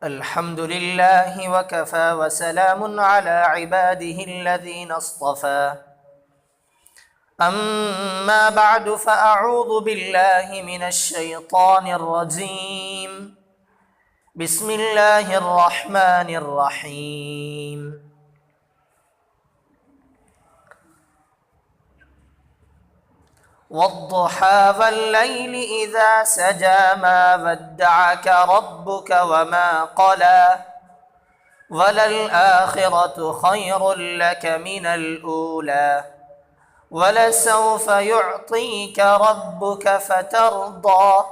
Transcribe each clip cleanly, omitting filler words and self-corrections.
الحمد لله وكفى وسلام على عباده الذين اصطفى. أما بعد فأعوذ بالله من الشيطان الرجيم. بسم الله الرحمن الرحيم. والضحى والليل إذا سجى ما ودعك ربك وما قلى وللآخرة خير لك من الأولى ولسوف يعطيك ربك فترضى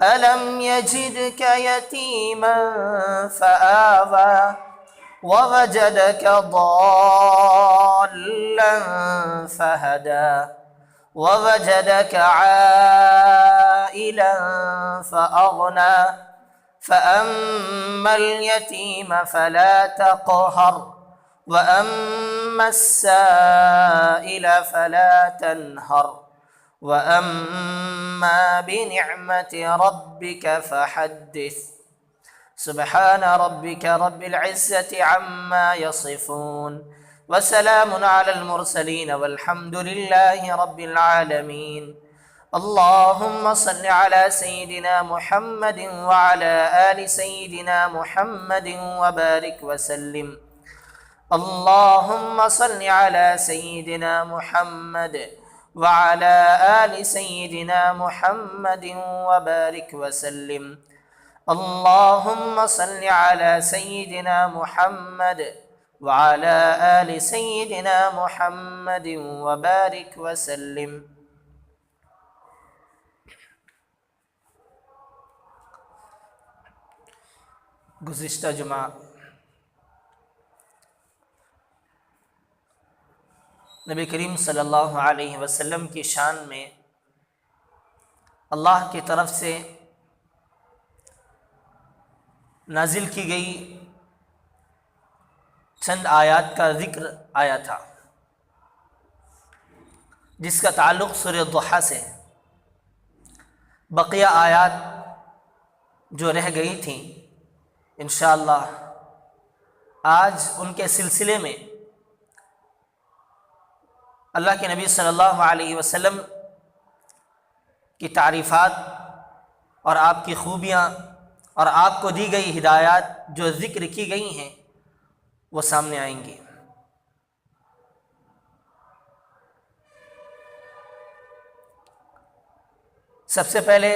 ألم يجدك يتيما فآوى ووجدك ضالا فهدى ووجدك عائلا فأغنى فأما اليتيم فلا تقهر وأما السائل فلا تنهر وأما بنعمة ربك فحدث. سبحان ربك رب العزة عما يصفون وسلام على المرسلين والحمد لله رب العالمين. اللهم صل على سيدنا محمد وعلى آل سيدنا محمد وبارك وسلم. اللهم صل على سيدنا محمد وعلى آل سيدنا محمد وبارك وسلم. اللهم صل على سيدنا محمد وعلى آل سيدنا محمد وبارك وسلم. گزشتہ جمعہ نبی کریم صلی اللہ علیہ وسلم کی شان میں اللہ کی طرف سے نازل کی گئی چند آیات کا ذکر آیا تھا جس کا تعلق سورہ ضحیٰ سے. بقیہ آیات جو رہ گئی تھیں انشاءاللہ آج ان کے سلسلے میں اللہ کے نبی صلی اللہ علیہ وسلم کی تعریفات اور آپ کی خوبیاں اور آپ کو دی گئی ہدایات جو ذکر کی گئی ہیں وہ سامنے آئیں گی. سب سے پہلے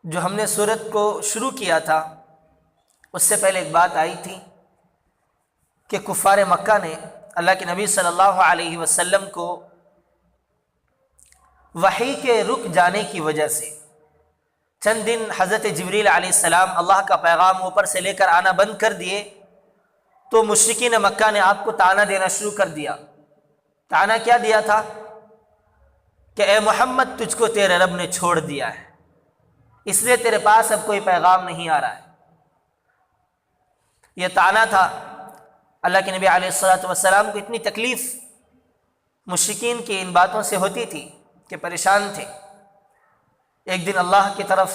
جو ہم نے سورت کو شروع کیا تھا اس سے پہلے ایک بات آئی تھی کہ کفار مکہ نے اللہ کے نبی صلی اللہ علیہ وسلم کو وحی کے رک جانے کی وجہ سے چند دن حضرت جبریل علیہ السلام اللہ کا پیغام اوپر سے لے کر آنا بند کر دیے تو مشرکین مکہ نے آپ کو طعنہ دینا شروع کر دیا. طعنہ کیا دیا تھا کہ اے محمد تجھ کو تیرے رب نے چھوڑ دیا ہے اس لیے تیرے پاس اب کوئی پیغام نہیں آ رہا ہے. یہ طعنہ تھا. اللہ کے نبی علیہ الصلوۃ والسلام کو اتنی تکلیف مشرکین کی ان باتوں سے ہوتی تھی کہ پریشان تھے. ایک دن اللہ کی طرف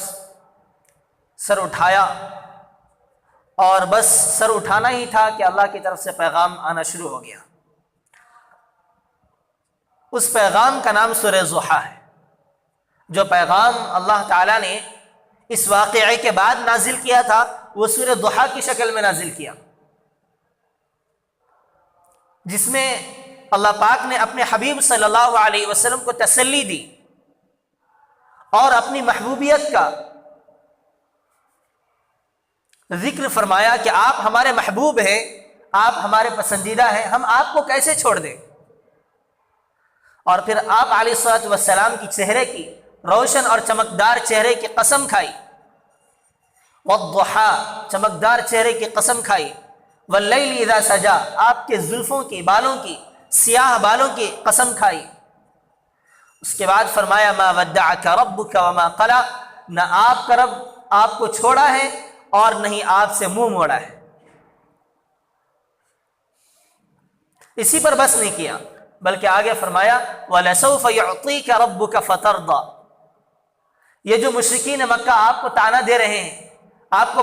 سر اٹھایا اور بس سر اٹھانا ہی تھا کہ اللہ کی طرف سے پیغام آنا شروع ہو گیا. اس پیغام کا نام سورہ ضحیٰ ہے. جو پیغام اللہ تعالیٰ نے اس واقعے کے بعد نازل کیا تھا وہ سورہ ضحیٰ کی شکل میں نازل کیا جس میں اللہ پاک نے اپنے حبیب صلی اللہ علیہ وسلم کو تسلی دی اور اپنی محبوبیت کا ذکر فرمایا کہ آپ ہمارے محبوب ہیں, آپ ہمارے پسندیدہ ہیں, ہم آپ کو کیسے چھوڑ دیں. اور پھر آپ علیہ الصلوۃ والسلام کی چہرے کی روشن اور چمکدار چہرے کی قسم کھائی. والضحیٰ چمکدار چہرے کی قسم کھائی. واللیل اذا سجا آپ کے زلفوں کی بالوں کی سیاہ بالوں کی قسم کھائی. اس کے بعد فرمایا ما ودعک ربک وما قلی نہ آپ کا رب آپ کو چھوڑا ہے اور نہیں آپ سے منہ موڑا ہے. اسی پر بس نہیں کیا بلکہ آگے فرمایا وَلَسَوْفَ يُعْطِيكَ رَبُّكَ فَتَرْضَى. یہ جو مشرکین مکہ آپ کو طعنہ دے رہے ہیں آپ کو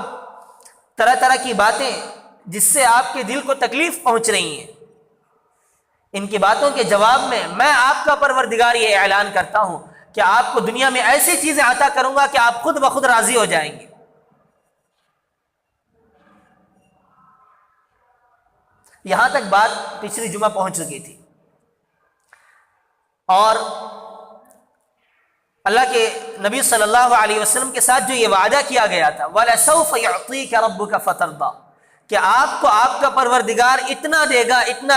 طرح طرح کی باتیں جس سے آپ کے دل کو تکلیف پہنچ رہی ہیں، ان کی باتوں کے جواب میں آپ کا پروردگار یہ اعلان کرتا ہوں کہ آپ کو دنیا میں ایسی چیزیں عطا کروں گا کہ آپ خود بخود راضی ہو جائیں گے۔ یہاں تک بات پچھلی جمعہ پہنچ چکی تھی، اور اللہ کے نبی صلی اللہ علیہ وسلم کے ساتھ جو یہ وعدہ کیا گیا تھا وَلَسَوْفَ يُعْطِيكَ رَبُّكَ فَتَرْضَىٰ، کہ آپ کو آپ کا پروردگار اتنا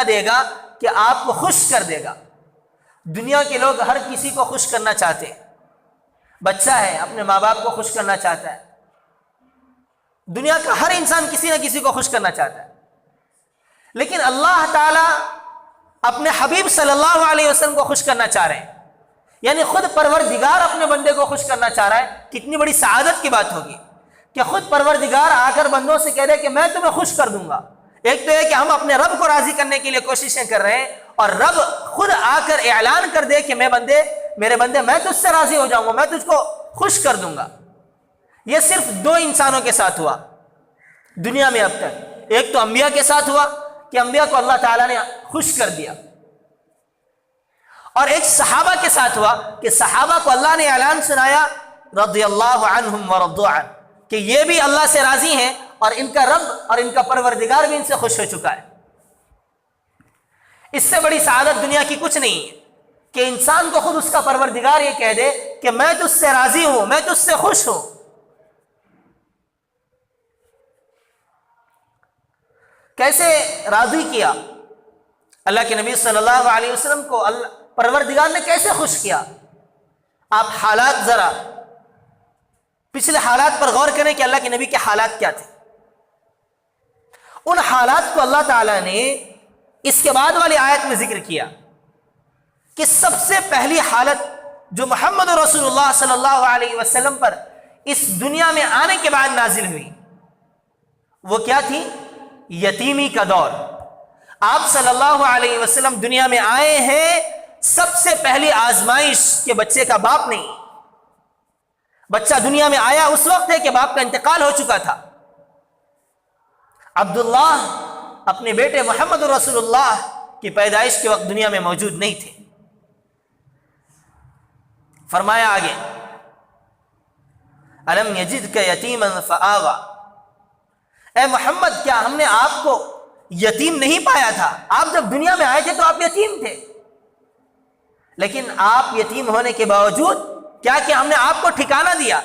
دے گا کہ آپ کو خوش کر دے گا۔ دنیا کے لوگ ہر کسی کو خوش کرنا چاہتے ہیں، بچہ ہے اپنے ماں باپ کو خوش کرنا چاہتا ہے، دنیا کا ہر انسان کسی نہ کسی کو خوش کرنا چاہتا ہے، لیکن اللہ تعالیٰ اپنے حبیب صلی اللہ علیہ وسلم کو خوش کرنا چاہ رہے ہیں، یعنی خود پروردگار اپنے بندے کو خوش کرنا چاہ رہا ہے۔ کتنی بڑی سعادت کی بات ہوگی کہ خود پروردگار آ کر بندوں سے کہہ دے کہ میں تمہیں خوش کر دوں گا۔ ایک تو یہ کہ ہم اپنے رب کو راضی کرنے کے لیے کوششیں کر رہے ہیں، اور رب خود آ کر اعلان کر دے کہ میرے بندے میں تجھ سے راضی ہو جاؤں گا، میں تجھ کو خوش کر دوں گا۔ یہ صرف دو انسانوں کے ساتھ ہوا دنیا میں اب تک، ایک تو انبیاء کے ساتھ ہوا کہ انبیاء کو اللہ تعالیٰ نے خوش کر دیا، اور ایک صحابہ کے ساتھ ہوا کہ صحابہ کو اللہ نے اعلان سنایا رضی اللہ عنہم ورضوا عنہ، کہ یہ بھی اللہ سے راضی ہیں اور ان کا رب اور ان کا پروردگار بھی ان سے خوش ہو چکا ہے۔ اس سے بڑی سعادت دنیا کی کچھ نہیں ہے کہ انسان کو خود اس کا پروردگار یہ کہہ دے کہ میں تجھ سے راضی ہوں، میں تجھ سے خوش ہوں۔ کیسے راضی کیا اللہ کے نبی صلی اللہ علیہ وسلم کو پروردگار نے کیسے خوش کیا؟ آپ حالات ذرا پچھلے حالات پر غور کریں کہ اللہ کے نبی کے حالات کیا تھے۔ ان حالات کو اللہ تعالیٰ نے اس کے بعد والی آیت میں ذکر کیا کہ سب سے پہلی حالت جو محمد رسول اللہ صلی اللہ علیہ وسلم پر اس دنیا میں آنے کے بعد نازل ہوئی وہ کیا تھی؟ یتیمی کا دور۔ آپ صلی اللہ علیہ وسلم دنیا میں آئے ہیں، سب سے پہلی آزمائش کہ بچے کا باپ نہیں، بچہ دنیا میں آیا اس وقت ہے کہ باپ کا انتقال ہو چکا تھا۔ عبداللہ اپنے بیٹے محمد رسول اللہ کی پیدائش کے وقت دنیا میں موجود نہیں تھے۔ فرمایا آگے الم یجدک یتیما فآوی، اے محمد کیا ہم نے آپ کو یتیم نہیں پایا تھا؟ آپ جب دنیا میں آئے تھے تو آپ یتیم تھے، لیکن آپ یتیم ہونے کے باوجود کیا کہ ہم نے آپ کو ٹھکانہ دیا۔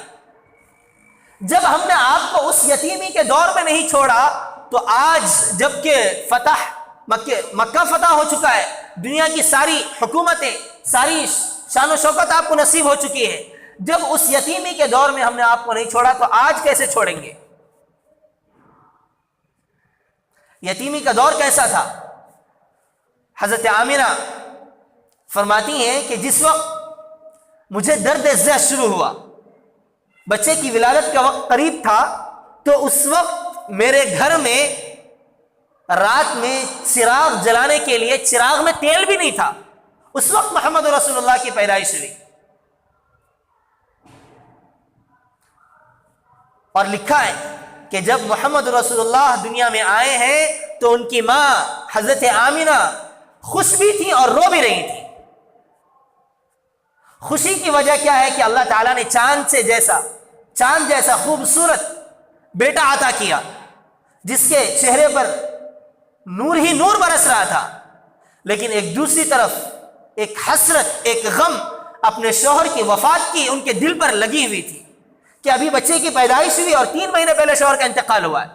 جب ہم نے آپ کو اس یتیمی کے دور میں نہیں چھوڑا تو آج جب کہ مکہ فتح ہو چکا ہے، دنیا کی ساری حکومتیں، ساری شان و شوکت آپ کو نصیب ہو چکی ہے، جب اس یتیمی کے دور میں ہم نے آپ کو نہیں چھوڑا تو آج کیسے چھوڑیں گے؟ یتیمی کا دور کیسا تھا؟ حضرت آمنہ فرماتی ہیں کہ جس وقت مجھے درد زہ شروع ہوا، بچے کی ولادت کا وقت قریب تھا، تو اس وقت میرے گھر میں رات میں چراغ جلانے کے لیے چراغ میں تیل بھی نہیں تھا۔ اس وقت محمد رسول اللہ کی پیدائش ہوئی، اور لکھا ہے کہ جب محمد رسول اللہ دنیا میں آئے ہیں تو ان کی ماں حضرت آمنہ خوش بھی تھی اور رو بھی رہی تھی۔ خوشی کی وجہ کیا ہے کہ اللہ تعالیٰ نے چاند جیسا خوبصورت بیٹا عطا کیا، جس کے چہرے پر نور ہی نور برس رہا تھا، لیکن ایک دوسری طرف ایک حسرت، ایک غم اپنے شوہر کی وفات کی ان کے دل پر لگی ہوئی تھی کہ ابھی بچے کی پیدائش ہوئی اور 3 مہینے پہلے شوہر کا انتقال ہوا ہے۔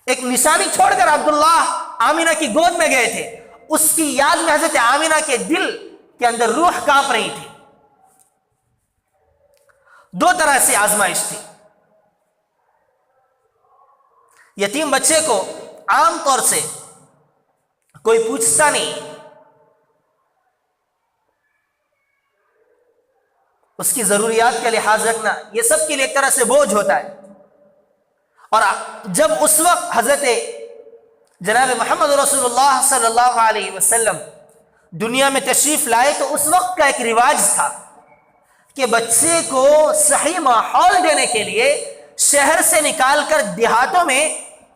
ایک نشانی چھوڑ کر عبداللہ آمنہ کی گود میں گئے تھے، اس کی یاد میں حضرت آمنہ کے دل کے اندر روح کانپ رہی تھی۔ 2 طرح سے آزمائش تھی۔ یتیم بچے کو عام طور سے کوئی پوچھتا نہیں، اس کی ضروریات کا لحاظ رکھنا یہ سب کے لیے ایک طرح سے بوجھ ہوتا ہے، اور جب اس وقت حضرت جناب محمد رسول اللہ صلی اللہ علیہ وسلم دنیا میں تشریف لائے تو اس وقت کا ایک رواج تھا کہ بچے کو صحیح ماحول دینے کے لیے شہر سے نکال کر دیہاتوں میں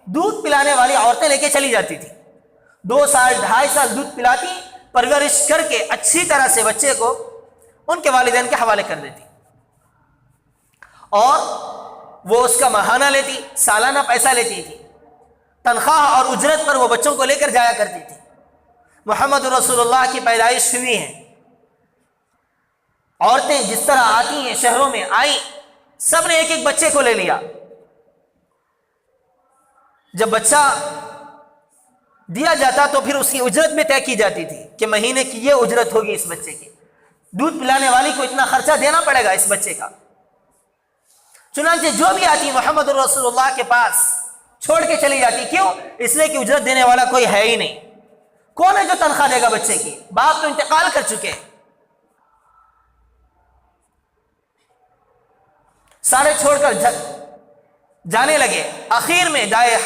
دودھ پلانے والی عورتیں لے کے چلی جاتی تھی. 2 سال 2.5 سال دودھ پلاتی, پرورش کر کے اچھی طرح سے بچے کو ان کے والدین کے حوالے کر دیتی, اور وہ اس کا ماہانہ لیتی, سالانہ پیسہ لیتی تھی, تنخواہ اور اجرت پر وہ بچوں کو لے کر جایا کرتی تھی. محمد رسول اللہ کی پیدائش ہوئی ہے, عورتیں جس طرح آتی ہیں شہروں میں آئیں, سب نے ایک ایک بچے کو لے لیا. جب بچہ دیا جاتا تو پھر اس کی اجرت بھی طے کی جاتی تھی کہ مہینے کی یہ اجرت ہوگی اس بچے کی, دودھ پلانے والی کو اتنا خرچہ دینا پڑے گا اس بچے کا. چنانچہ جو بھی آتی محمد رسول اللہ کے پاس چھوڑ کے چلی جاتی. کیوں؟ اس لیے کہ اجرت دینے والا کوئی ہے ہی نہیں. کون ہے جو تنخواہ دے گا بچے کی؟ باپ تو انتقال کر چکے. سارے چھوڑ کر جانے لگے. آخر میں دائے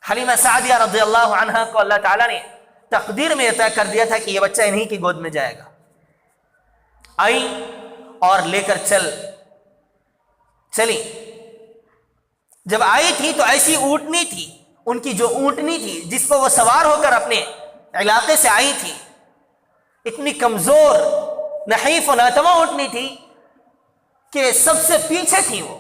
حلیمہ سعدیہ رضی اللہ عنہا کو اللہ تعالیٰ نے تقدیر میں طے کر دیا تھا کہ یہ بچہ انہی کی گود میں جائے گا. آئی اور لے کر چلی. جب آئی تھی تو ایسی اونٹنی تھی, ان کی جو اونٹنی تھی جس پر وہ سوار ہو کر اپنے علاقے سے آئی تھی, اتنی کمزور نحیف و ناتواں اونٹنی تھی کہ سب سے پیچھے تھی وہ.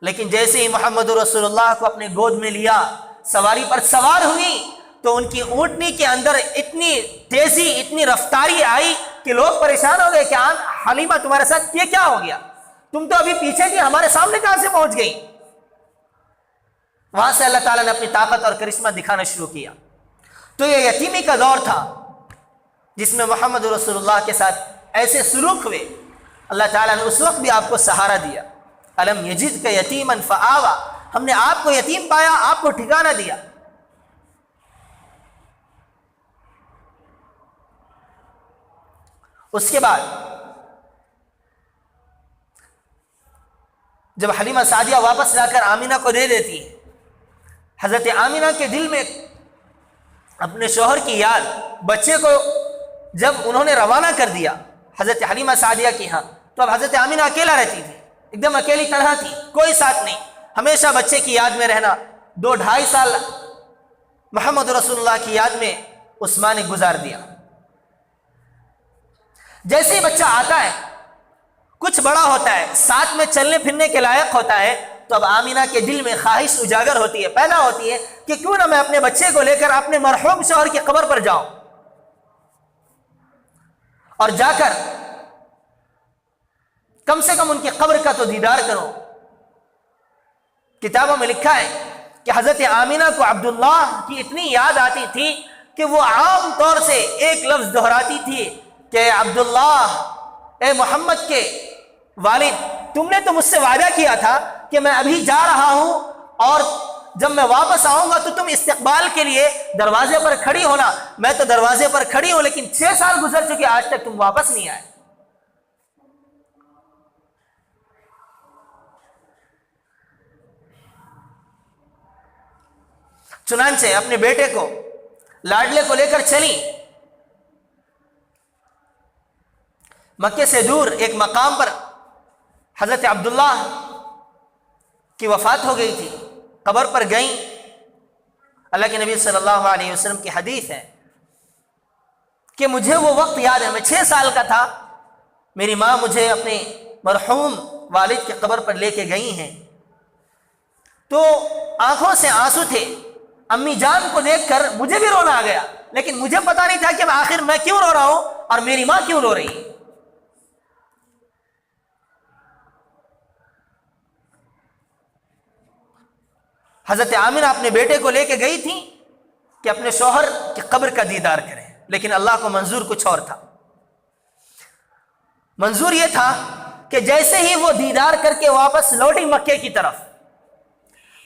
لیکن جیسے ہی محمد رسول اللہ کو اپنے گود میں لیا, سواری پر سوار ہوئی, تو ان کی اونٹنی کے اندر اتنی تیزی, اتنی رفتاری آئی کہ لوگ پریشان ہو گئے کہ حلیمہ تمہارے ساتھ یہ کیا ہو گیا, تم تو ابھی پیچھے تھی, ہمارے سامنے کہاں سے پہنچ گئی. وہاں سے اللہ تعالیٰ نے اپنی طاقت اور کرشمہ دکھانا شروع کیا. تو یہ یتیمی کا دور تھا جس میں محمد رسول اللہ کے ساتھ ایسے سلوک ہوئے. اللہ تعالیٰ نے اس وقت بھی آپ کو سہارا دیا. الم یجدک یتیما فآویٰ, ہم نے آپ کو یتیم پایا, آپ کو ٹھکانہ دیا. اس کے بعد جب حلیمہ سعدیہ واپس لا کر آمینہ کو دے دیتی ہے, حضرت آمینہ کے دل میں اپنے شوہر کی یاد. بچے کو جب انہوں نے روانہ کر دیا حضرت حلیمہ سعدیہ کی ہاں, تو اب حضرت آمینہ اکیلا رہتی تھی, ایک دم اکیلی تنہا تھی, کوئی ساتھ نہیں, ہمیشہ بچے کی یاد میں رہنا. 2-2.5 سال محمد رسول اللہ کی یاد میں عثمان نے گزار دیا. جیسے ہی بچہ آتا ہے, کچھ بڑا ہوتا ہے, ساتھ میں چلنے پھرنے کے لائق ہوتا ہے, تو اب آمینہ کے دل میں خواہش اجاگر ہوتی ہے, پیدا ہوتی ہے کہ کیوں نہ میں اپنے بچے کو لے کر اپنے مرحوم شوہر کی قبر پر جاؤں, اور جا کر کم سے کم ان کی قبر کا تو دیدار کرو. کتابوں میں لکھا ہے کہ حضرت آمینہ کو عبداللہ کی اتنی یاد آتی تھی کہ وہ عام طور سے ایک لفظ دہراتی تھی کہ عبداللہ, اے محمد کے والد, تم نے تو مجھ سے وعدہ کیا تھا کہ میں ابھی جا رہا ہوں اور جب میں واپس آؤں گا تو تم استقبال کے لیے دروازے پر کھڑی ہونا. میں تو دروازے پر کھڑی ہوں, لیکن 6 سال گزر چکے, آج تک تم واپس نہیں آئے. چنانچہ اپنے بیٹے کو, لاڈلے کو لے کر چلی. مکے سے دور ایک مقام پر حضرت عبداللہ کی وفات ہو گئی تھی, قبر پر گئیں. اللہ کے نبی صلی اللہ علیہ وسلم کی حدیث ہے کہ مجھے وہ وقت یاد ہے, میں 6 سال کا تھا, میری ماں مجھے اپنے مرحوم والد کی قبر پر لے کے گئی ہیں, تو آنکھوں سے آنسو تھے. امی جان کو دیکھ کر مجھے بھی رونا آ گیا, لیکن مجھے پتا نہیں تھا کہ آخر میں کیوں رو رہا ہوں اور میری ماں کیوں رو رہی ہے. حضرت آمینہ اپنے بیٹے کو لے کے گئی تھی کہ اپنے شوہر کی قبر کا دیدار کریں, لیکن اللہ کو منظور کچھ اور تھا. منظور یہ تھا کہ جیسے ہی وہ دیدار کر کے واپس لوٹی مکے کی طرف,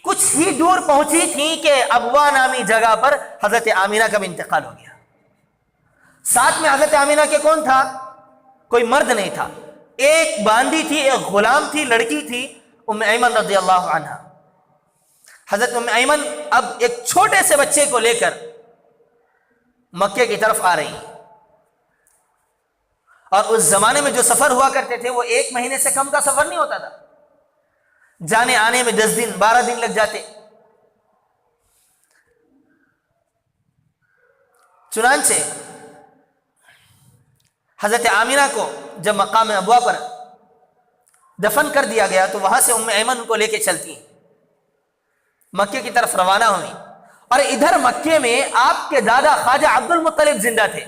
کچھ ہی دور پہنچی تھی کہ ابوا نامی جگہ پر حضرت آمینہ کا بھی انتقال ہو گیا. ساتھ میں حضرت آمینہ کے کون تھا؟ کوئی مرد نہیں تھا, ایک باندی تھی, ایک غلام تھی, لڑکی تھی, ام ایمن رضی اللہ عنہا. حضرت ام ایمن اب ایک چھوٹے سے بچے کو لے کر مکے کی طرف آ رہی. اور اس زمانے میں جو سفر ہوا کرتے تھے وہ 1 مہینے سے کم کا سفر نہیں ہوتا تھا، جانے آنے میں 10 دن 12 دن لگ جاتے۔ چنانچہ حضرت آمینہ کو جب مقام ابوا پر دفن کر دیا گیا تو وہاں سے ام ایمن کو لے کے چلتی ہیں، مکے کی طرف روانہ ہوئی، اور ادھر مکے میں آپ کے دادا خواجہ عبد المطلب زندہ تھے۔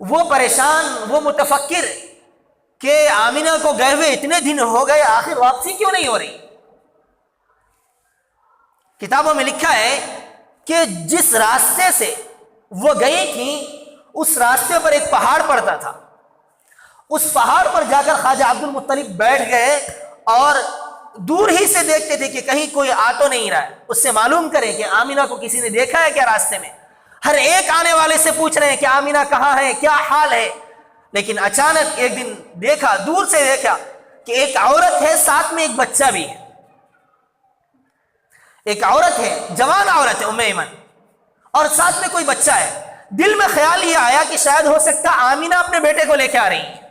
وہ پریشان، وہ متفکر کہ آمینہ کو گئے ہوئے اتنے دن ہو گئے، آخر واپسی کیوں نہیں ہو رہی؟ کتابوں میں لکھا ہے کہ جس راستے سے وہ گئی تھیں اس راستے پر ایک پہاڑ پڑتا تھا، اس پہاڑ پر جا کر خواجہ عبد المطلب بیٹھ گئے اور دور ہی سے دیکھتے تھے کہ کہیں کوئی آ تو نہیں رہا ہے، اس سے معلوم کریں کہ آمینہ کو کسی نے دیکھا ہے کیا راستے میں۔ ہر ایک آنے والے سے پوچھ رہے ہیں کہ آمینہ کہاں ہے، کیا حال ہے، لیکن اچانک ایک دن دیکھا، دور سے دیکھا کہ ایک عورت ہے، ساتھ میں ایک بچہ بھی ہے۔ ایک عورت ہے، جوان عورت ہے ام ایمن، اور ساتھ میں کوئی بچہ ہے۔ دل میں خیال یہ آیا کہ شاید ہو سکتا آمینہ اپنے بیٹے کو لے کے آ رہی ہے۔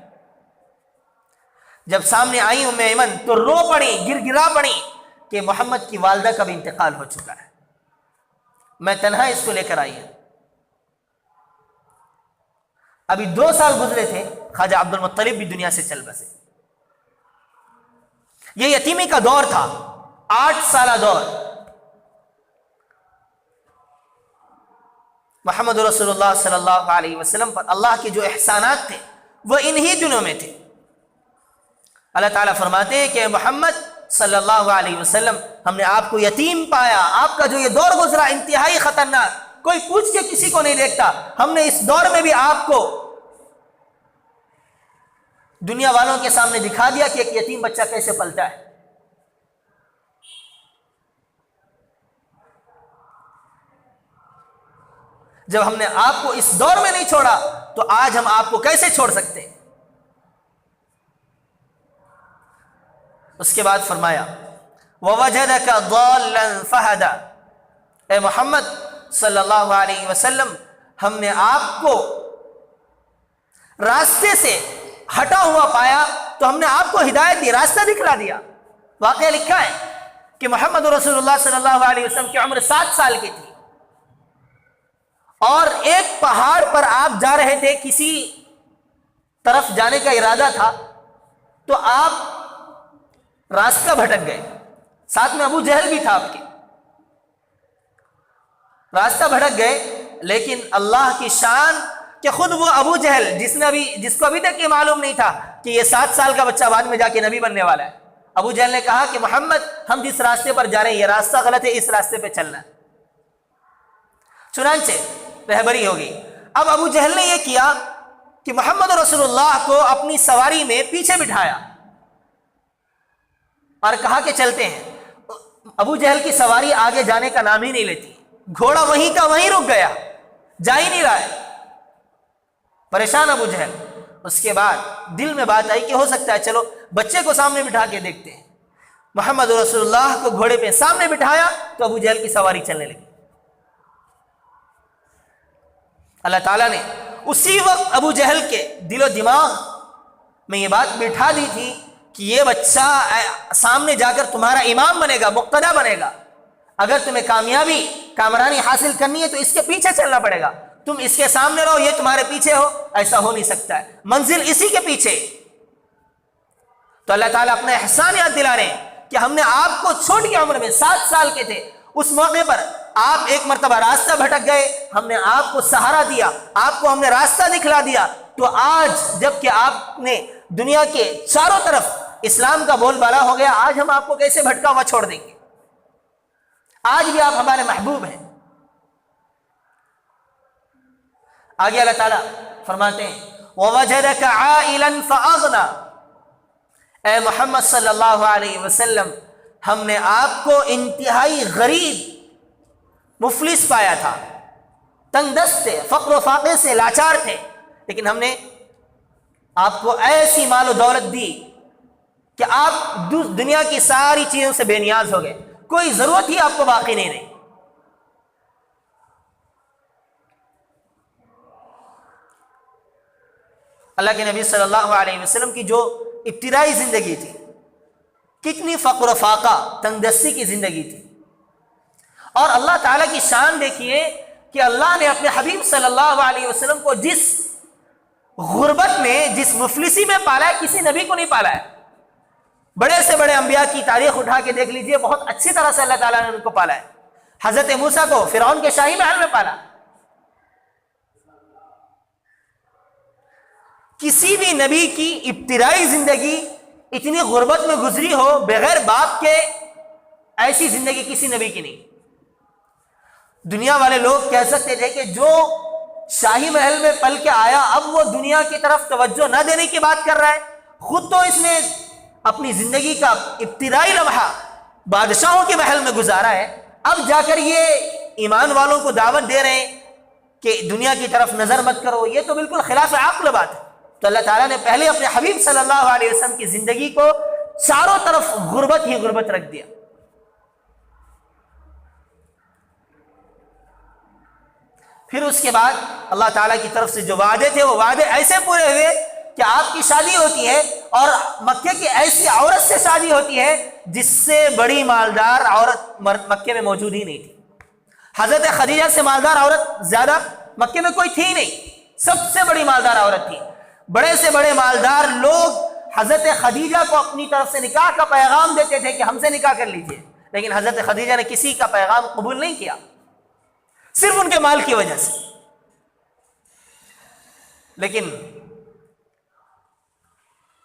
جب سامنے آئی ام ایمن تو رو پڑی، گر گرا پڑی کہ محمد کی والدہ کا بھی انتقال ہو چکا ہے، میں تنہا اس کو لے کر آئی ہوں۔ ابھی 2 سال گزرے تھے، خواجہ عبد المطلب بھی دنیا سے چل بسے۔ یہ یتیمی کا دور تھا، 8 سالہ دور۔ محمد رسول اللہ صلی اللہ علیہ وسلم پر اللہ کے جو احسانات تھے وہ انہی دنوں میں تھے۔ اللہ تعالیٰ فرماتے ہیں کہ محمد صلی اللہ علیہ وسلم، ہم نے آپ کو یتیم پایا، آپ کا جو یہ دور گزرا انتہائی خطرناک، کوئی پوچھ کے کسی کو نہیں دیکھتا، ہم نے اس دور میں بھی آپ کو دنیا والوں کے سامنے دکھا دیا کہ ایک یتیم بچہ کیسے پلتا ہے۔ جب ہم نے آپ کو اس دور میں نہیں چھوڑا تو آج ہم آپ کو کیسے چھوڑ سکتے ہیں؟ اس کے بعد فرمایا وَوَجَدَكَ ضَالًّا فَهَدَى، اے محمد صلی اللہ علیہ وسلم، ہم نے آپ کو راستے سے ہٹا ہوا پایا تو ہم نے آپ کو ہدایت دی، راستہ دکھلا دیا۔ واقعہ لکھا ہے کہ محمد رسول اللہ صلی اللہ علیہ وسلم کی عمر 7 سال کی تھی، اور ایک پہاڑ پر آپ جا رہے تھے، کسی طرف جانے کا ارادہ تھا تو آپ راستہ بھٹک گئے، ساتھ میں ابو جہل بھی تھا آپ کے، راستہ بھٹک گئے، لیکن اللہ کی شان کہ خود وہ ابو جہل جس کو ابھی تک یہ معلوم نہیں تھا کہ یہ 7 سال کا بچہ بعد میں جا کے نبی بننے والا ہے، ابو جہل نے کہا کہ محمد ہم جس راستے پر جا رہے ہیں یہ راستہ غلط ہے، اس راستے پہ چلنا ہے۔ چنانچہ رہبری ہوگی۔ اب ابو جہل نے یہ کیا کہ محمد رسول اللہ کو اپنی سواری میں پیچھے بٹھایا اور کہا کہ چلتے ہیں۔ ابو جہل کی سواری آگے جانے کا نام ہی نہیں لیتی، گھوڑا وہیں کا وہیں رک گیا، جا ہی نہیں رہا ہے، پریشان ابو جہل۔ اس کے بعد دل میں بات آئی کہ ہو سکتا ہے چلو بچے کو سامنے بٹھا کے دیکھتے ہیں۔ محمد رسول اللہ کو گھوڑے پہ سامنے بٹھایا تو ابو جہل کی سواری چلنے لگی۔ اللہ تعالیٰ نے اسی وقت ابو جہل کے دل و دماغ میں یہ بات بٹھا دی تھی کہ یہ بچہ سامنے جا کر تمہارا امام بنے گا، مقتدا بنے گا، اگر تمہیں کامرانی حاصل کرنی ہے تو اس کے پیچھے چلنا پڑے گا، تم اس کے سامنے رہو یہ تمہارے پیچھے ہو، ایسا ہو نہیں سکتا ہے، منزل اسی کے پیچھے۔ تو اللہ تعالیٰ اپنا احسان یاد دلا رہے ہیں کہ ہم نے آپ کو چھوٹی عمر میں 7 سال کے تھے، اس موقع پر آپ ایک مرتبہ راستہ بھٹک گئے، ہم نے آپ کو سہارا دیا، آپ کو ہم نے راستہ دکھلا دیا، تو آج جب کہ آپ نے دنیا کے چاروں طرف اسلام کا بول بالا ہو گیا، آج ہم آپ کو کیسے بھٹکا ہوا چھوڑ دیں گے؟ آج بھی آپ ہمارے محبوب ہیں۔ آگے اللہ تعالیٰ فرماتے ہیں وَوَجَدَكَ عَائِلًا فَأَغْنَى، اے محمد صلی اللہ علیہ وسلم، ہم نے آپ کو انتہائی غریب مفلس پایا تھا، تنگ دست تھے، فقر و فاقے سے لاچار تھے، لیکن ہم نے آپ کو ایسی مال و دولت دی کہ آپ دنیا کی ساری چیزوں سے بے نیاز ہو گئے، کوئی ضرورت ہی آپ کو باقی نہیں رہی۔ اللہ کے نبی صلی اللہ علیہ وسلم کی جو ابتدائی زندگی تھی، کتنی فقر و فاقہ، تنگ دستی کی زندگی تھی، اور اللہ تعالیٰ کی شان دیکھیے کہ اللہ نے اپنے حبیب صلی اللہ علیہ وسلم کو جس غربت میں، جس مفلسی میں پالا ہے، کسی نبی کو نہیں پالا ہے۔ بڑے سے بڑے انبیاء کی تاریخ اٹھا کے دیکھ لیجئے، بہت اچھی طرح سے اللہ تعالیٰ نے ان کو پالا ہے۔ حضرت موسیٰ کو فرعون کے شاہی محل میں پالا۔ کسی بھی نبی کی ابتدائی زندگی اتنی غربت میں گزری ہو بغیر باپ کے، ایسی زندگی کسی نبی کی نہیں۔ دنیا والے لوگ کہہ سکتے تھے کہ جو شاہی محل میں پل کے آیا اب وہ دنیا کی طرف توجہ نہ دینے کی بات کر رہا ہے، خود تو اس نے اپنی زندگی کا ابتدائی لمحہ بادشاہوں کے محل میں گزارا ہے، اب جا کر یہ ایمان والوں کو دعوت دے رہے ہیں کہ دنیا کی طرف نظر مت کرو، یہ تو بالکل خلاف عقل بات ہے۔ تو اللہ تعالیٰ نے پہلے اپنے حبیب صلی اللہ علیہ وسلم کی زندگی کو چاروں طرف غربت ہی غربت رکھ دیا۔ پھر اس کے بعد اللہ تعالیٰ کی طرف سے جو وعدے تھے وہ وعدے ایسے پورے ہوئے کہ آپ کی شادی ہوتی ہے اور مکے کی ایسی عورت سے شادی ہوتی ہے جس سے بڑی مالدار عورت مکے میں موجود ہی نہیں تھی۔ حضرت خدیجہ سے مالدار عورت زیادہ مکے میں کوئی تھی نہیں، سب سے بڑی مالدار عورت تھی۔ بڑے سے بڑے مالدار لوگ حضرت خدیجہ کو اپنی طرف سے نکاح کا پیغام دیتے تھے کہ ہم سے نکاح کر لیجئے، لیکن حضرت خدیجہ نے کسی کا پیغام قبول نہیں کیا، صرف ان کے مال کی وجہ سے۔ لیکن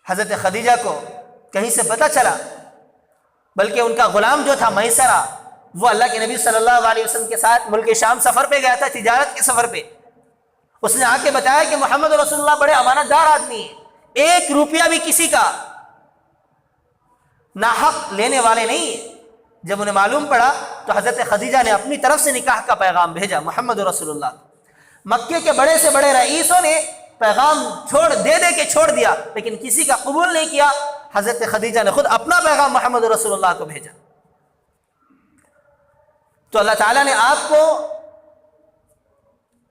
حضرت خدیجہ کو کہیں سے پتہ چلا، بلکہ ان کا غلام جو تھا میسرہ، وہ اللہ کے نبی صلی اللہ علیہ وسلم کے ساتھ ملک شام سفر پہ گیا تھا، تجارت کے سفر پہ۔ اس نے آ کے بتایا کہ محمد رسول اللہ بڑے امانت دار آدمی ہیں، 1 روپیہ بھی کسی کا ناحق لینے والے نہیں ہیں۔ جب انہیں معلوم پڑا تو حضرت خدیجہ نے اپنی طرف سے نکاح کا پیغام بھیجا محمد رسول اللہ۔ مکے کے بڑے سے بڑے رئیسوں نے پیغام دے کے چھوڑ دیا، لیکن کسی کا قبول نہیں کیا۔ حضرت خدیجہ نے خود اپنا پیغام محمد رسول اللہ کو بھیجا۔ تو اللہ تعالیٰ نے آپ کو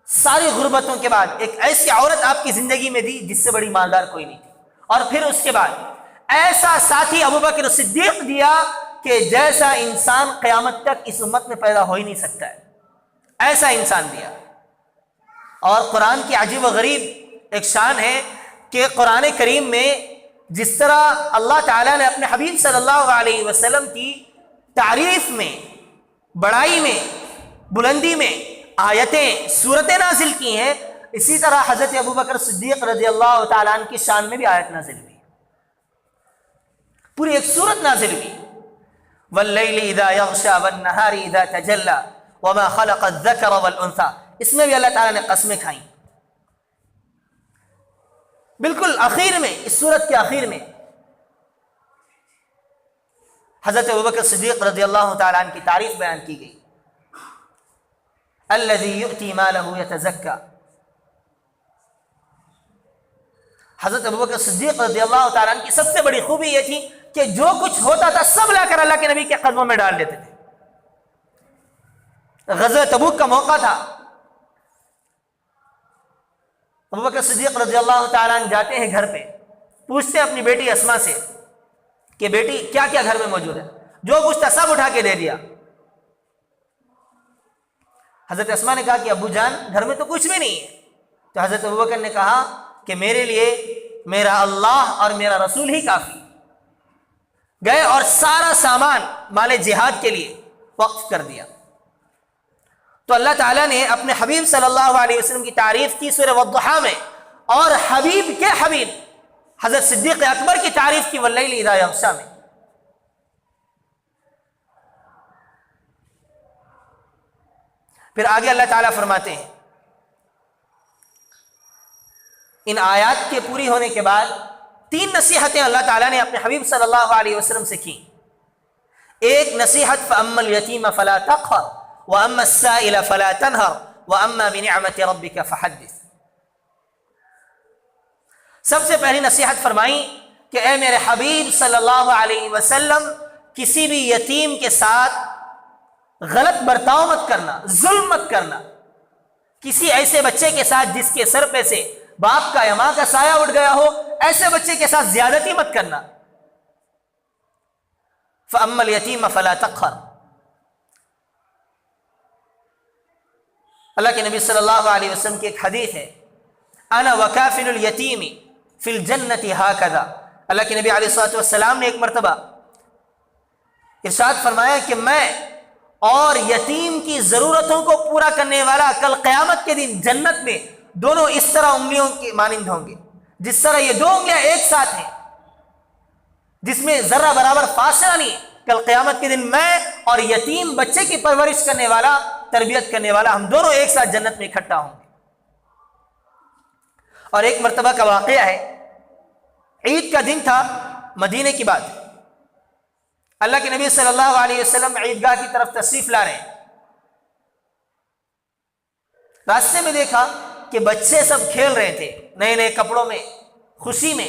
ساری غربتوں کے بعد ایک ایسی عورت آپ کی زندگی میں دی جس سے بڑی مالدار کوئی نہیں تھی، اور پھر اس کے بعد ایسا ساتھی ابوبکر صدیق دیا کہ جیسا انسان قیامت تک اس امت میں پیدا ہو ہی نہیں سکتا ہے، ایسا انسان دیا۔ اور قرآن کی عجیب و غریب ایک شان ہے کہ قرآن کریم میں جس طرح اللہ تعالیٰ نے اپنے حبیب صلی اللہ علیہ وسلم کی تعریف میں، بڑائی میں، بلندی میں آیتیں، سورتیں نازل کی ہیں، اسی طرح حضرت ابوبکر صدیق رضی اللہ تعالیٰ عنہ کی شان میں بھی آیت نازل ہوئی، پوری ایک سورت نازل ہوئی۔ واللیل اذا یغشا والنہار اذا تجلی وما خلق الذکر والانثی، اس میں بھی اللہ تعالیٰ نے قسمیں کھائیں۔ بالکل آخر میں، اس سورت کے آخر میں حضرت ابوبکر صدیق رضی اللہ تعالیٰ عنہ کی تعریف بیان کی گئی۔ الذی یؤتی مالہ یتزکی، حضرت ابوبکر صدیق رضی اللہ تعالیٰ عنہ کی سب سے بڑی خوبی یہ تھی کہ جو کچھ ہوتا تھا سب لا کر اللہ کے نبی کے قدموں میں ڈال دیتے تھے۔ غزوہ تبوک کا موقع تھا، ابوبکر صدیق رضی اللہ تعالیٰ عنہ جاتے ہیں گھر پہ، پوچھتے ہیں اپنی بیٹی اسما سے کہ بیٹی کیا کیا گھر میں موجود ہے؟ جو کچھ تھا سب اٹھا کے دے دیا۔ حضرت اسما نے کہا کہ ابو جان گھر میں تو کچھ بھی نہیں ہے۔ تو حضرت ابوبکر نے کہا کہ میرے لیے میرا اللہ اور میرا رسول ہی کافی۔ گئے اور سارا سامان مال جہاد کے لیے وقف کر دیا۔ تو اللہ تعالیٰ نے اپنے حبیب صلی اللہ علیہ وسلم کی تعریف کی سورہ والضحیٰ میں، اور حبیب کے حبیب حضرت صدیق اکبر کی تعریف کی واللیل اذا یغشی میں۔ پھر آگے اللہ تعالیٰ فرماتے ہیں، ان آیات کے پوری ہونے کے بعد 3 نصیحتیں اللہ تعالیٰ نے اپنے حبیب صلی اللہ علیہ وسلم سے کی۔ ایک نصیحت فَأَمَّا الْيَتِيمَ فَلَا تَقْهَرْ وَأَمَّا السَّائِلَ فَلَا تَنْهَرْ وَأَمَّا بِنِعْمَةِ رَبِّكَ فَحَدِّثْ۔ سب سے پہلی نصیحت فرمائی کہ اے میرے حبیب صلی اللہ علیہ وسلم، کسی بھی یتیم کے ساتھ غلط برتاؤ مت کرنا، ظلم مت کرنا۔ کسی ایسے بچے کے ساتھ جس کے سر پہ سے باپ کا یا ماں کا سایہ اٹھ گیا ہو، ایسے بچے کے ساتھ زیادتی مت کرنا۔ فَأَمَّا الْيَتِيمَ فَلَا تَقْهَرْ۔ اللہ کے نبی صلی اللہ علیہ وسلم کی ایک حدیث ہے، انا وکافل الیتیم فی الجنت ہاکذا۔ اللہ کے نبی علیہ السلام نے ایک مرتبہ ارشاد فرمایا کہ میں اور یتیم کی ضرورتوں کو پورا کرنے والا کل قیامت کے دن جنت میں دونوں اس طرح انگلیوں کے مانند ہوں گے، جس طرح یہ دو انگلیاں ایک ساتھ ہیں، جس میں ذرہ برابر فاصلہ نہیں۔ کل قیامت کے دن میں اور یتیم بچے کی پرورش کرنے والا، تربیت کرنے والا، ہم دونوں ایک ساتھ جنت میں اکٹھا ہوں گے۔ اور ایک مرتبہ کا واقعہ ہے، عید کا دن تھا، مدینے کی بات، اللہ کے نبی صلی اللہ علیہ وسلم عیدگاہ کی طرف تشریف لا رہے ہیں۔ راستے میں دیکھا کہ بچے سب کھیل رہے تھے نئے نئے کپڑوں میں، خوشی میں۔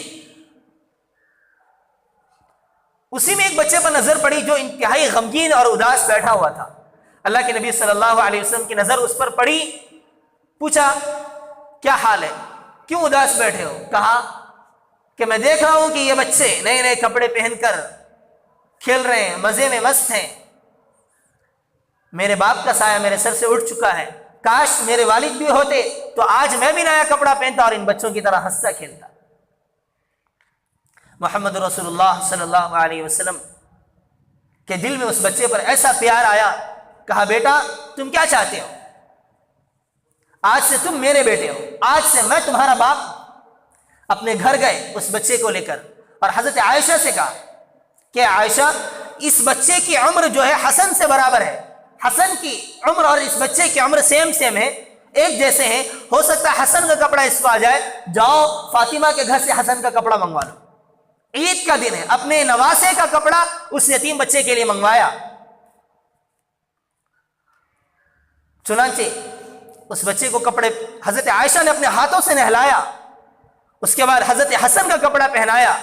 اسی میں ایک بچے پر نظر پڑی جو انتہائی غمگین اور اداس بیٹھا ہوا تھا۔ اللہ کے نبی صلی اللہ علیہ وسلم کی نظر اس پر پڑی، پوچھا کیا حال ہے، کیوں اداس بیٹھے ہو؟ کہا کہ میں دیکھ رہا ہوں کہ یہ بچے نئے نئے کپڑے پہن کر کھیل رہے ہیں، مزے میں مست ہیں، میرے باپ کا سایہ میرے سر سے اٹھ چکا ہے، کاش میرے والد بھی ہوتے تو آج میں بھی نیا کپڑا پہنتا اور ان بچوں کی طرح ہنستا کھیلتا۔ محمد رسول اللہ صلی اللہ علیہ وسلم کے دل میں اس بچے پر ایسا پیار آیا، کہا بیٹا تم کیا چاہتے ہو؟ آج سے تم میرے بیٹے ہو، آج سے میں تمہارا باپ۔ اپنے گھر گئے اس بچے کو لے کر اور حضرت عائشہ سے کہا کہ عائشہ اس بچے کی عمر جو ہے حسن سے برابر ہے، حسن کی عمر اور اس بچے کی عمر سیم ہے، ایک جیسے ہیں، ہو سکتا ہے حسن کا کپڑا اس کو آ جائے، جاؤ فاطمہ کے گھر سے حسن کا کپڑا منگوا لو۔ عید کا دن ہے، اپنے نواسے کا کپڑا اس یتیم بچے کے لیے منگوایا۔ چنانچہ اس بچے کو کپڑے حضرت عائشہ نے اپنے ہاتھوں سے نہلایا، اس کے بعد حضرت حسن کا کپڑا پہنایا۔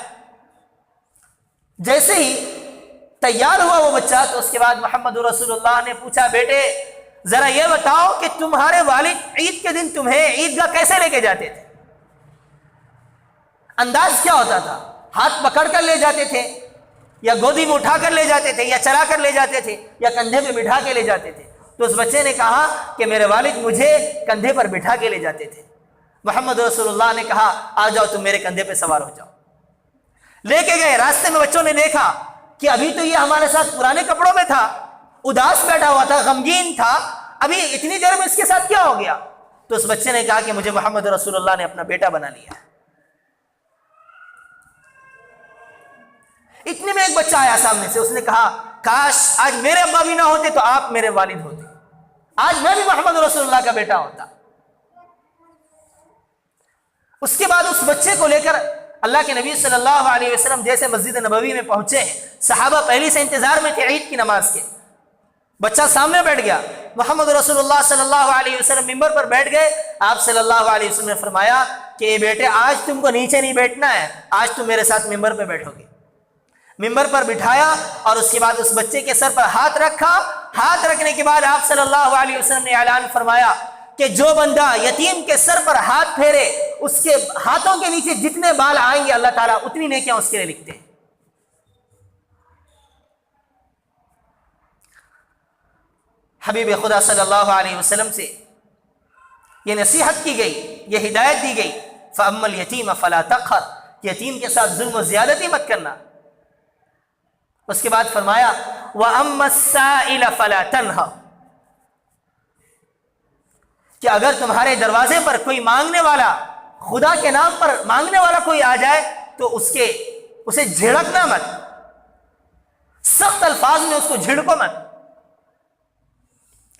جیسے ہی تیار ہوا وہ بچہ تو اس کے بعد محمد رسول اللہ نے پوچھا بیٹے ذرا یہ بتاؤ کہ تمہارے والد عید کے دن تمہیں عیدگاہ کیسے لے کے جاتے تھے؟ انداز کیا ہوتا تھا؟ ہاتھ پکڑ کر لے جاتے تھے یا گودی میں اٹھا کر لے جاتے تھے یا چلا کر لے جاتے تھے یا کندھے پہ بٹھا کے لے جاتے تھے؟ تو اس بچے نے کہا کہ میرے والد مجھے کندھے پر بٹھا کے لے جاتے تھے۔ محمد رسول اللہ نے کہا آ جاؤ تم میرے کندھے پہ سوار ہو جاؤ۔ لے کے گئے، راستے میں بچوں نے دیکھا کہ ابھی تو یہ ہمارے ساتھ پرانے کپڑوں میں تھا، اداس بیٹھا ہوا تھا، غمگین تھا، ابھی اتنی دیر میں اس کے ساتھ کیا ہو گیا؟ تو اس بچے نے کہا کہ مجھے محمد رسول اللہ نے اپنا بیٹا بنا لیا ہے۔ اتنے میں ایک بچہ آیا سامنے سے، اس نے کہا کاش آج میرے ابا بھی نہ ہوتے تو آپ میرے والد ہوتے، آج میں بھی محمد رسول اللہ کا بیٹا ہوتا۔ اس کے بعد اس بچے کو لے کر اللہ کے نبی صلی اللہ علیہ وسلم جیسے مسجد نبوی میں پہنچے ہیں، صحابہ پہلی سے انتظار میں تھے عید کی نماز کے، بچہ سامنے بیٹھ گیا، محمد رسول اللہ صلی اللہ علیہ وسلم ممبر پر بیٹھ گئے۔ آپ صلی اللہ علیہ وسلم نے فرمایا کہ اے بیٹے آج تم کو نیچے نہیں بیٹھنا ہے، آج تم میرے ساتھ ممبر پہ بیٹھو گے۔ ممبر پر بٹھایا اور اس کے بعد اس بچے کے سر پر ہاتھ رکھا۔ ہاتھ رکھنے کے بعد آپ صلی اللہ علیہ وسلم نے اعلان فرمایا کہ جو بندہ یتیم کے سر پر ہاتھ پھیرے اس کے ہاتھوں کے نیچے جتنے بال آئیں گے اللہ تعالیٰ اتنی نیکیاں اس کے لیے لکھتے ہیں۔ حبیب خدا صلی اللہ علیہ وسلم سے یہ نصیحت کی گئی، یہ ہدایت دی گئی، فَأَمَّا الْيَتِيمَ فَلَا تَقْهَرْ، یتیم کے ساتھ ظلم و زیادتی مت کرنا۔ اس کے بعد فرمایا وَأَمَّا السَّائِلَ فَلَا تَنْهَرْ، کہ اگر تمہارے دروازے پر کوئی مانگنے والا، خدا کے نام پر مانگنے والا کوئی آ جائے تو اسے جھڑکنا مت، سخت الفاظ میں اس کو جھڑکو مت۔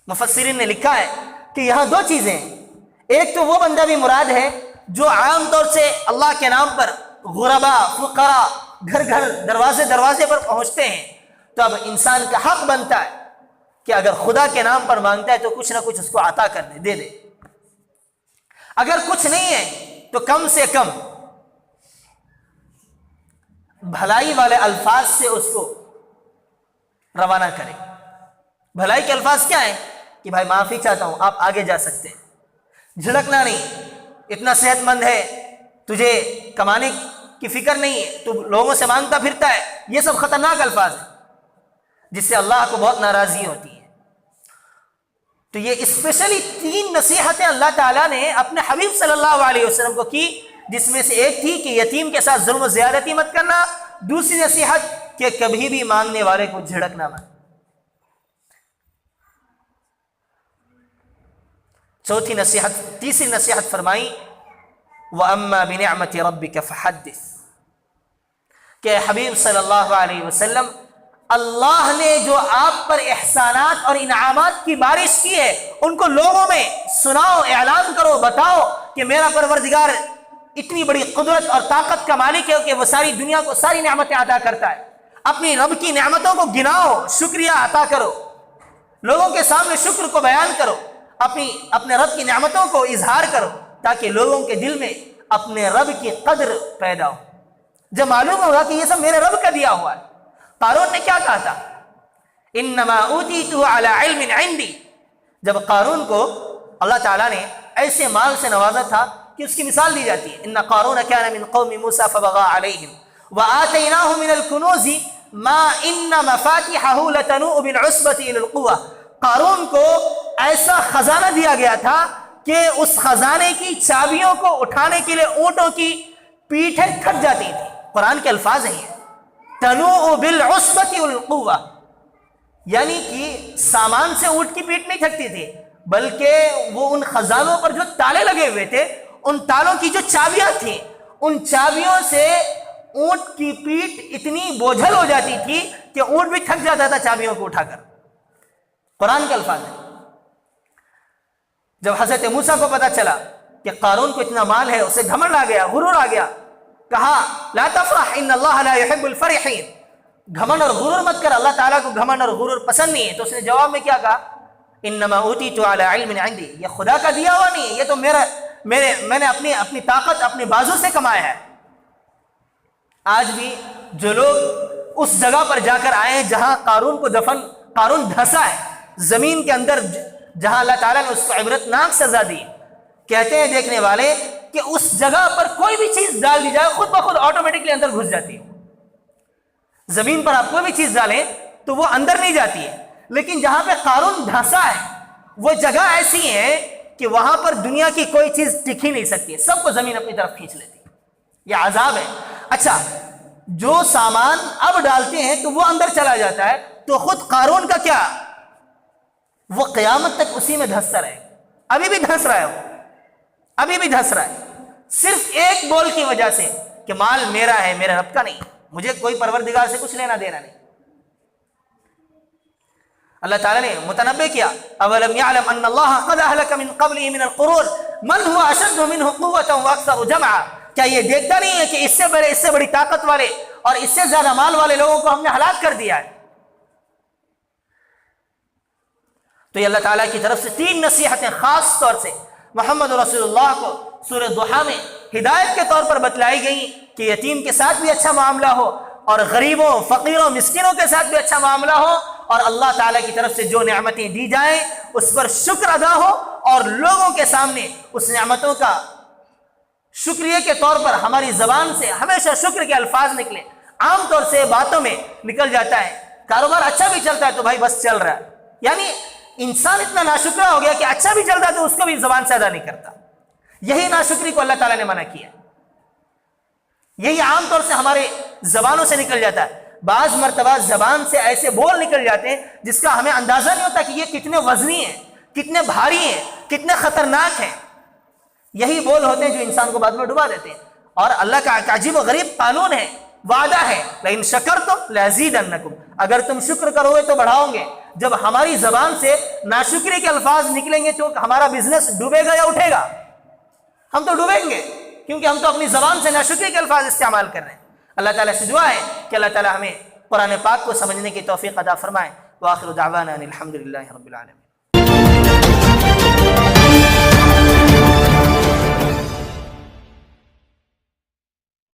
مفسرین نے لکھا ہے کہ یہاں دو چیزیں ہیں، ایک تو وہ بندہ بھی مراد ہے جو عام طور سے اللہ کے نام پر غربا، فقراء، گھر گھر دروازے پر پہنچتے ہیں، تو اب انسان کا حق بنتا ہے کہ اگر خدا کے نام پر مانگتا ہے تو کچھ نہ کچھ اس کو عطا کر دے دے۔ اگر کچھ نہیں ہے تو کم سے کم بھلائی والے الفاظ سے اس کو روانہ کرے۔ بھلائی کے الفاظ کیا ہیں کہ بھائی معافی چاہتا ہوں، آپ آگے جا سکتے ہیں، جھڑکنا نہیں، اتنا صحت مند ہے، تجھے کمانے کی فکر نہیں ہے، تو لوگوں سے مانگتا پھرتا ہے، یہ سب خطرناک الفاظ ہیں جس سے اللہ کو بہت ناراضی ہوتی ہے۔ تو یہ اسپیشلی 3 نصیحتیں اللہ تعالیٰ نے اپنے حبیب صلی اللہ علیہ وسلم کو کی، جس میں سے ایک تھی کہ یتیم کے ساتھ ظلم و زیادتی مت کرنا، دوسری نصیحت کہ کبھی بھی مانگنے والے کو جھڑکنا مت، چوتھی نصیحت، تیسری نصیحت فرمائی وَأَمَّا بِنِعْمَةِ رَبِّكَ فَحَدِّثْ، کہ حبیب صلی اللہ علیہ وسلم اللہ نے جو آپ پر احسانات اور انعامات کی بارش کی ہے ان کو لوگوں میں سناؤ، اعلان کرو، بتاؤ کہ میرا پروردگار اتنی بڑی قدرت اور طاقت کا مالک ہے کہ وہ ساری دنیا کو ساری نعمتیں عطا کرتا ہے۔ اپنی رب کی نعمتوں کو گناؤ، شکریہ عطا کرو، لوگوں کے سامنے شکر کو بیان کرو، اپنے رب کی نعمتوں کو اظہار کرو، تاکہ لوگوں کے دل میں اپنے رب کی قدر پیدا ہو، جب معلوم ہوگا کہ یہ سب میرے رب کا دیا ہوا ہے۔ قارون نے کیا کہا تھا؟ انما اوتیتہ علی علم عندی، جب قارون کو اللہ تعالیٰ نے ایسے مال سے نوازا تھا کہ اس کی مثال دی جاتی ہے، ان قارون کان من قوم موسیٰ فبغى علیہم وآتیناہ من الکنوز ما ان مفاتحہ لتنوء بالعصبۃ الی القوہ، قارون کو ایسا خزانہ دیا گیا تھا کہ اس خزانے کی چابیوں کو اٹھانے کے لیے اونٹوں کی پیٹھیں تھک جاتی تھی۔ قرآن کے الفاظ ہیں یہ، تنوء بالعصبۃ والقوہ، یعنی کہ سامان سے اونٹ کی پیٹھ نہیں تھکتی تھی، بلکہ وہ ان خزانوں پر جو تالے لگے ہوئے تھے، ان تالوں کی جو چابیاں تھیں، ان چابیوں سے اونٹ کی پیٹھ اتنی بوجھل ہو جاتی تھی کہ اونٹ بھی تھک جاتا تھا چابیوں کو اٹھا کر۔ قرآن کے الفاظ ہیں۔ جب حضرت موسیٰ کو پتا چلا کہ قارون کو اتنا مال ہے، اسے گھمنڈ آ گیا، غرور آ گیا، کہا لا تفرح ان اللہ لا يحب الفرحین، گھمنڈ اور غرور مت کر، اللہ تعالیٰ کو گھمنڈ اور غرور پسند نہیں ہے۔ تو اس نے جواب میں کیا کہا؟ انما اوتیت علی علم عندی، یہ خدا کا دیا ہوا نہیں ہے، یہ تو میں نے اپنی طاقت اپنے بازو سے کمایا ہے۔ آج بھی جو لوگ اس جگہ پر جا کر آئے ہیں جہاں قارون دھنسا ہے زمین کے اندر، جہاں اللہ تعالیٰ نے اس کو عبرتناک سزا دی، کہتے ہیں دیکھنے والے کہ اس جگہ پر کوئی بھی چیز ڈال دی جائے خود بخود آٹومیٹکلی اندر گھس جاتی ہے۔ زمین پر آپ کوئی بھی چیز ڈالیں تو وہ اندر نہیں جاتی ہے، لیکن جہاں پہ قارون دھنسا ہے وہ جگہ ایسی ہے کہ وہاں پر دنیا کی کوئی چیز ٹک ہی نہیں سکتی ہے، سب کو زمین اپنی طرف کھینچ لیتی ہے۔ یہ عذاب ہے۔ اچھا، جو سامان اب ڈالتے ہیں تو وہ اندر چلا جاتا ہے، تو خود قارون کا کیا؟ وہ قیامت تک اسی میں دھنستا رہے، ابھی بھی دھنس رہا ہے، وہ ابھی بھی دھنس رہا ہے، صرف ایک بول کی وجہ سے کہ مال میرا ہے، میرے رب کا نہیں، مجھے کوئی پروردگار سے کچھ لینا دینا نہیں۔ اللہ تعالیٰ نے متنبع کیا، اولم یعلم ان اللہ قد اہلک من قبلہ من القرون من هو اشد منہ قوۃ واکثر جمعا، کیا یہ دیکھتا نہیں ہے کہ اس سے بڑی طاقت والے اور اس سے زیادہ مال والے لوگوں کو ہم نے ہلاک کر دیا ہے۔ تو یہ اللہ تعالیٰ کی طرف سے 3 نصیحتیں خاص طور سے محمد رسول اللہ کو سورہ ضحیٰ میں ہدایت کے طور پر بتلائی گئی کہ یتیم کے ساتھ بھی اچھا معاملہ ہو، اور غریبوں، فقیروں، مسکینوں کے ساتھ بھی اچھا معاملہ ہو، اور اللہ تعالیٰ کی طرف سے جو نعمتیں دی جائیں اس پر شکر ادا ہو، اور لوگوں کے سامنے اس نعمتوں کا شکریہ کے طور پر ہماری زبان سے ہمیشہ شکر کے الفاظ نکلیں۔ عام طور سے باتوں میں نکل جاتا ہے، کاروبار اچھا بھی چلتا ہے تو بھائی بس چل رہا ہے، یعنی انسان اتنا ناشکرہ ہو گیا کہ اچھا بھی چلتا ہے تو اس کو بھی زبان سے ادا نہیں کرتا۔ یہی ناشکری کو اللہ تعالیٰ نے منع کیا، یہی عام طور سے ہمارے زبانوں سے نکل جاتا ہے۔ بعض مرتبہ زبان سے ایسے بول نکل جاتے ہیں جس کا ہمیں اندازہ نہیں ہوتا کہ یہ کتنے وزنی ہیں، کتنے بھاری ہیں، کتنے خطرناک ہیں۔ یہی بول ہوتے ہیں جو انسان کو بعد میں ڈبا دیتے ہیں۔ اور اللہ کا عجیب و غریب قانون ہے، وعدہ ہے، لئن شکرتم لازیدنکم، اگر تم شکر کرو گے تو بڑھاؤں گے۔ جب ہماری زبان سے ناشکری کے الفاظ نکلیں گے تو ہمارا بزنس ڈوبے گا یا اٹھے گا؟ ہم تو ڈوبیں گے، کیونکہ ہم تو اپنی زبان سے ناشکری کے الفاظ استعمال کر رہے ہیں۔ اللہ تعالیٰ سے دعا ہے کہ اللہ تعالیٰ ہمیں قرآن پاک کو سمجھنے کی توفیق عطا فرمائے۔ وآخر دعوانا ان الحمد للہ رب العالمین۔